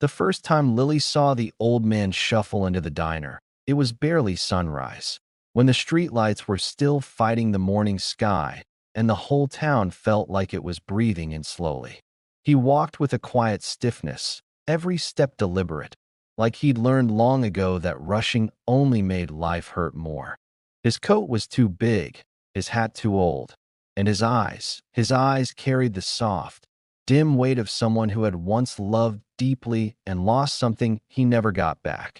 The first time Lily saw the old man shuffle into the diner, it was barely sunrise, when the streetlights were still fighting the morning sky and the whole town felt like it was breathing in slowly. He walked with a quiet stiffness, every step deliberate, like he'd learned long ago that rushing only made life hurt more. His coat was too big, his hat too old, and his eyes carried the soft, dim weight of someone who had once loved deeply and lost something he never got back.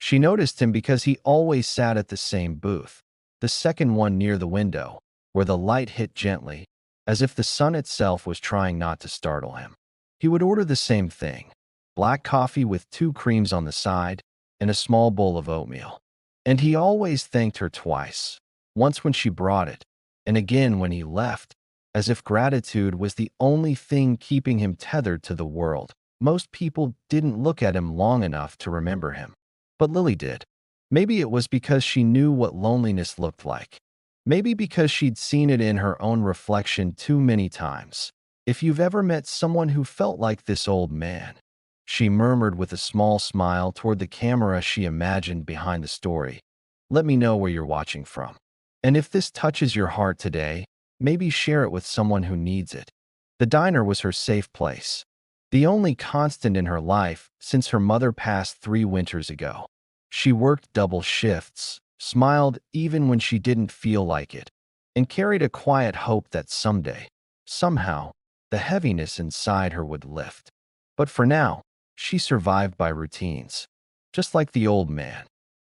She noticed him because he always sat at the same booth, the second one near the window, where the light hit gently, as if the sun itself was trying not to startle him. He would order the same thing: black coffee with 2 creams on the side and a small bowl of oatmeal. And he always thanked her twice, once when she brought it, and again when he left, as if gratitude was the only thing keeping him tethered to the world. Most people didn't look at him long enough to remember him. But Lily did. Maybe it was because she knew what loneliness looked like. Maybe because she'd seen it in her own reflection too many times. If you've ever met someone who felt like this old man, she murmured with a small smile toward the camera she imagined behind the story, let me know where you're watching from. And if this touches your heart today, maybe share it with someone who needs it. The diner was her safe place, the only constant in her life since her mother passed 3 winters ago. She worked double shifts, smiled even when she didn't feel like it, and carried a quiet hope that someday, somehow, the heaviness inside her would lift. But for now, she survived by routines, just like the old man.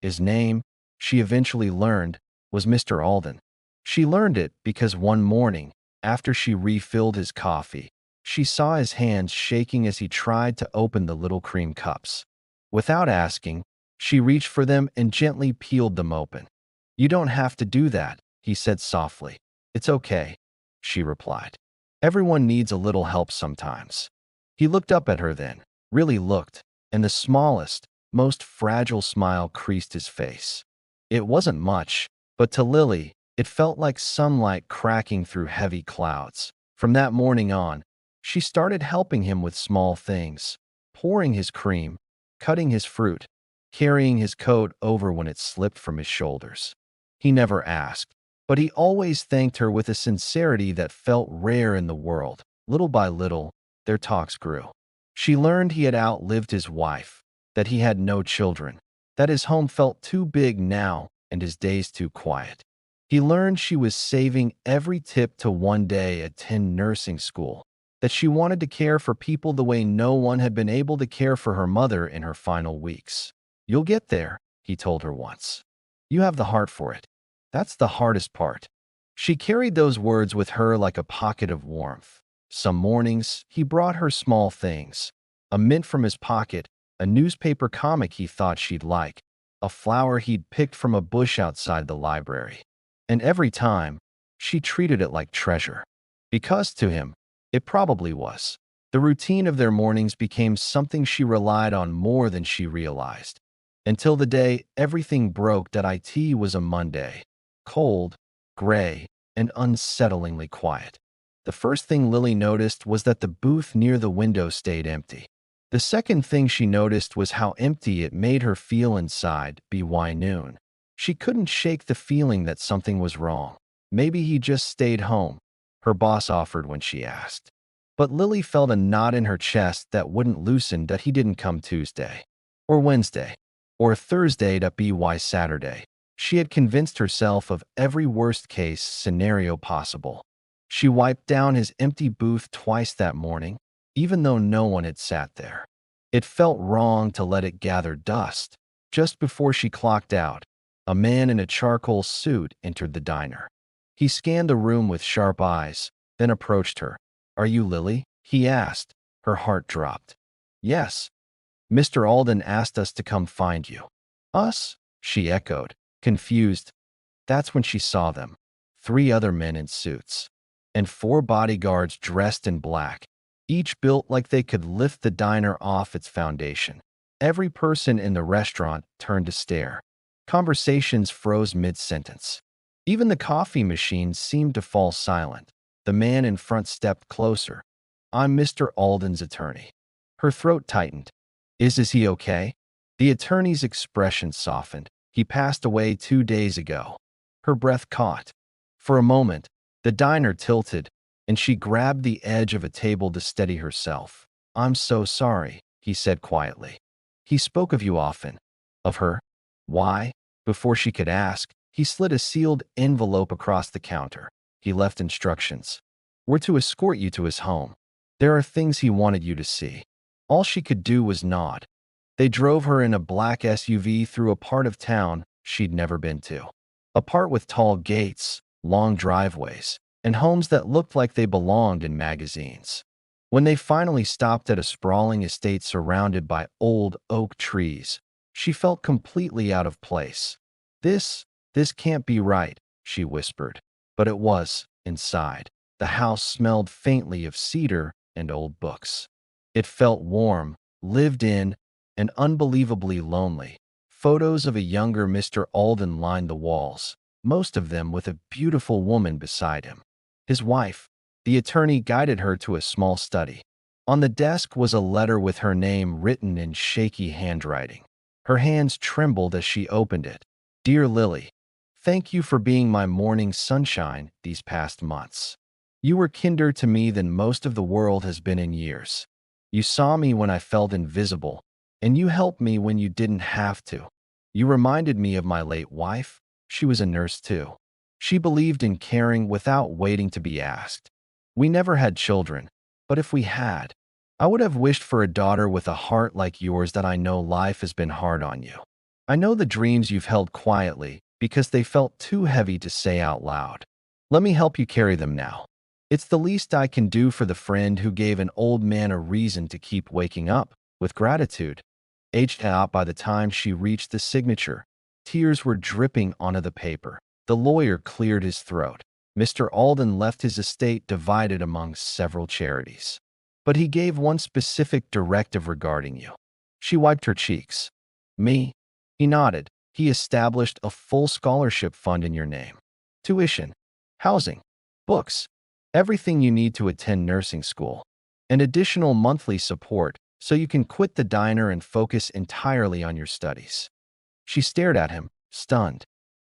His name, she eventually learned, was Mr. Alden. She learned it because one morning, after she refilled his coffee, she saw his hands shaking as he tried to open the little cream cups. Without asking, she reached for them and gently peeled them open. "You don't have to do that," he said softly. "It's okay," she replied. "Everyone needs a little help sometimes." He looked up at her then, really looked, and the smallest, most fragile smile creased his face. It wasn't much, but to Lily, it felt like sunlight cracking through heavy clouds. From that morning on, she started helping him with small things: pouring his cream, cutting his fruit, carrying his coat over when it slipped from his shoulders. He never asked, but he always thanked her with a sincerity that felt rare in the world. Little by little, their talks grew. She learned he had outlived his wife, that he had no children, that his home felt too big now and his days too quiet. He learned she was saving every tip to one day attend nursing school, that she wanted to care for people the way no one had been able to care for her mother in her final weeks. "You'll get there," he told her once. "You have the heart for it. That's the hardest part." She carried those words with her like a pocket of warmth. Some mornings, he brought her small things: a mint from his pocket, a newspaper comic he thought she'd like, a flower he'd picked from a bush outside the library. And every time, she treated it like treasure. Because to him, it probably was. The routine of their mornings became something she relied on more than she realized. Until the day everything broke, that it was a Monday. Cold, gray, and unsettlingly quiet. The first thing Lily noticed was that the booth near the window stayed empty. The second thing she noticed was how empty it made her feel inside. By noon, she couldn't shake the feeling that something was wrong. Maybe he just stayed home, her boss offered when she asked. But Lily felt a knot in her chest that wouldn't loosen. That he didn't come Tuesday, or Wednesday, or Thursday. By Saturday, she had convinced herself of every worst-case scenario possible. She wiped down his empty booth twice that morning, even though no one had sat there. It felt wrong to let it gather dust. Just before she clocked out, a man in a charcoal suit entered the diner. He scanned the room with sharp eyes, then approached her. "Are you Lily?" he asked. Her heart dropped. "Yes. Mr. Alden asked us to come find you." "Us?" she echoed, confused. That's when she saw them: 3 other men in suits, and 4 bodyguards dressed in black, each built like they could lift the diner off its foundation. Every person in the restaurant turned to stare. Conversations froze mid-sentence. Even the coffee machine seemed to fall silent. The man in front stepped closer. "I'm Mr. Alden's attorney." Her throat tightened. Is he okay?" The attorney's expression softened. "He passed away 2 days ago." Her breath caught. For a moment, the diner tilted, and she grabbed the edge of a table to steady herself. "I'm so sorry," he said quietly. "He spoke of you often." Of her? Why? Before she could ask, he slid a sealed envelope across the counter. He left instructions. "We're to escort you to his home. There are things he wanted you to see." All she could do was nod. They drove her in a black SUV through a part of town she'd never been to. A part with tall gates, long driveways, and homes that looked like they belonged in magazines. When they finally stopped at a sprawling estate surrounded by old oak trees, she felt completely out of place. This can't be right," she whispered. But it was, inside. The house smelled faintly of cedar and old books. It felt warm, lived in, and unbelievably lonely. Photos of a younger Mr. Alden lined the walls, most of them with a beautiful woman beside him. His wife. The attorney guided her to a small study. On the desk was a letter with her name written in shaky handwriting. Her hands trembled as she opened it. "Dear Lily, thank you for being my morning sunshine these past months. You were kinder to me than most of the world has been in years. You saw me when I felt invisible, and you helped me when you didn't have to. You reminded me of my late wife. She was a nurse too. She believed in caring without waiting to be asked. We never had children, but if we had, I would have wished for a daughter with a heart like yours. That I know life has been hard on you. I know the dreams you've held quietly because they felt too heavy to say out loud. Let me help you carry them now. It's the least I can do for the friend who gave an old man a reason to keep waking up. With gratitude." Aged out by the time she reached the signature, tears were dripping onto the paper. The lawyer cleared his throat. "Mr. Alden left his estate divided among several charities. But he gave one specific directive regarding you." She wiped her cheeks. "Me?" He nodded. "He established a full scholarship fund in your name. Tuition, housing, books, everything you need to attend nursing school, and additional monthly support so you can quit the diner and focus entirely on your studies." She stared at him, stunned.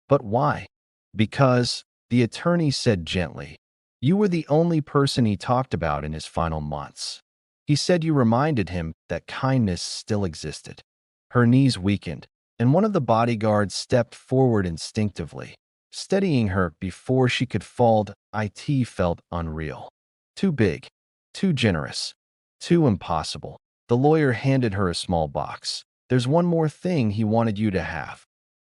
"But why?" "Because," the attorney said gently, "you were the only person he talked about in his final months. He said you reminded him that kindness still existed." Her knees weakened, and one of the bodyguards stepped forward instinctively, steadying her before she could fall. It felt unreal. Too big, too generous, too impossible. The lawyer handed her a small box. "There's one more thing he wanted you to have."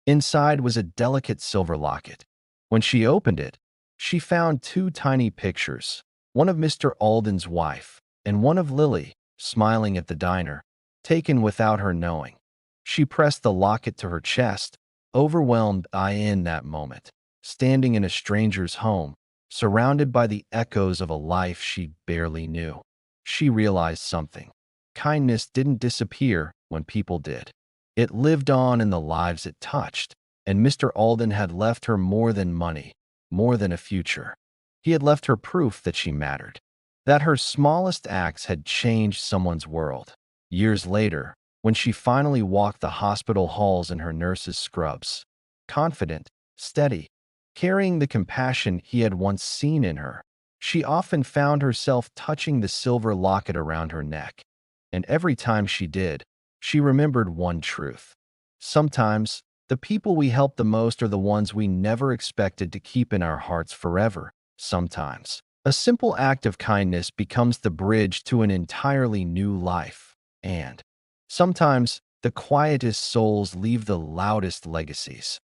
Inside was a delicate silver locket. When she opened it, she found two tiny pictures, one of Mr. Alden's wife and one of Lily, smiling at the diner, taken without her knowing. She pressed the locket to her chest, overwhelmed in that moment, standing in a stranger's home, surrounded by the echoes of a life she barely knew. She realized something. Kindness didn't disappear when people did. It lived on in the lives it touched, and Mr. Alden had left her more than money, more than a future. He had left her proof that she mattered, that her smallest acts had changed someone's world. Years later, when she finally walked the hospital halls in her nurse's scrubs, confident, steady, carrying the compassion he had once seen in her, she often found herself touching the silver locket around her neck. And every time she did, she remembered one truth. Sometimes, the people we help the most are the ones we never expected to keep in our hearts forever. Sometimes, a simple act of kindness becomes the bridge to an entirely new life. And sometimes, the quietest souls leave the loudest legacies.